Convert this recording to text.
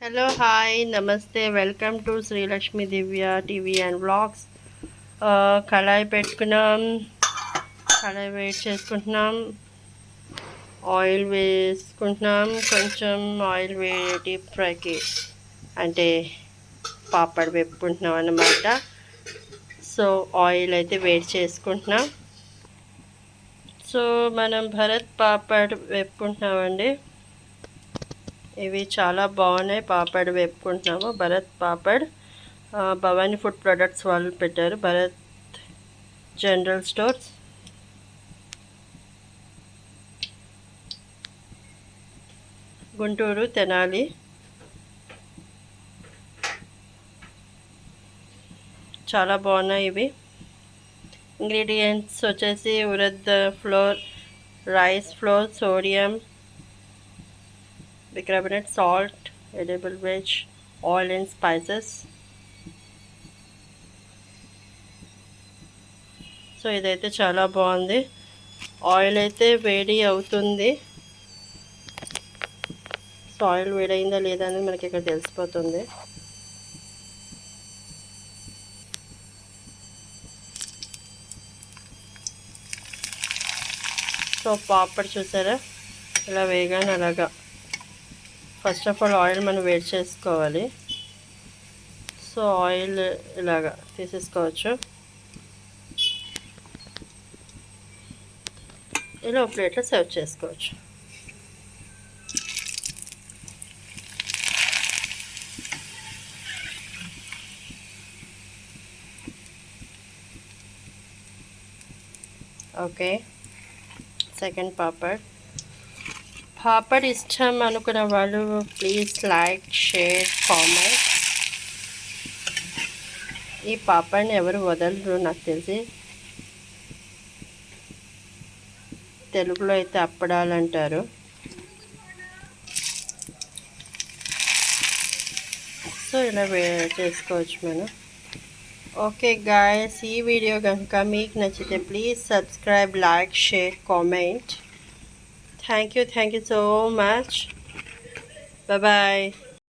Hello hi నమస్తే welcome to Shri Lakshmi Divya TV and vlogs. కళాయి పెట్టుకున్నాం, కళాయి వేడి చేసుకుంటున్నాం, ఆయిల్ వేసుకుంటున్నాం. కొంచెం ఆయిల్ డీప్ ఫ్రైకి అంటే పాపడ్ వేపుకుంటున్నాం అన్నమాట. సో ఆయిల్ అయితే వేడి చేసుకుంటున్నాం. సో మనం భరత్ పాపడ్ వేపుకుంటున్నామండి. ఇవి చాలా బాగున్నాయి. పాపడ్ వేపుకుంటున్నాము. భరత్ పాపడ్ భవానీ ఫుడ్ ప్రొడక్ట్స్ వాళ్ళు పెట్టారు. Bharat general stores. గుంటూరు తెనాలి. చాలా బాగున్నాయి ఇవి. ఇంగ్రీడియంట్స్ వచ్చేసి urad flour, rice flour, sodium bicarbonate, salt, edible veg, oil and spices. So ఇదైతే చాలా బాగుంది. ఆయిల్ అయితే వేడి అవుతుంది. సో ఆయిల్ వేడైందా లేదా అనేది మనకి ఇక్కడ తెలిసిపోతుంది. సో పాపడ్ చూసారా ఇలా వేగానే అలాగా. ఫస్ట్ ఆఫ్ ఆల్ ఆయిల్ మనం వేడి చేసుకోవాలి. సో ఆయిల్ ఇలాగా తీసేసుకోవచ్చు. ఇలా ఒక ప్లేట్లో సర్వ్ చేసుకోవచ్చు. ఓకే, సెకండ్ పాపడ్ ఇష్టం అనుకున్న వాళ్ళు ప్లీజ్ లైక్, షేర్, కామెంట్. ఈ పాపడ్ని ఎవరు వదలరు నాకు తెలిసి. తెలుగులో అయితే అప్పడాలంటారు. సో ఇలా చేసుకోవచ్చు మనం. ఓకే గాయస్, ఈ వీడియో కనుక మీకు నచ్చితే please subscribe, like, share, comment. Thank you so much. Bye bye.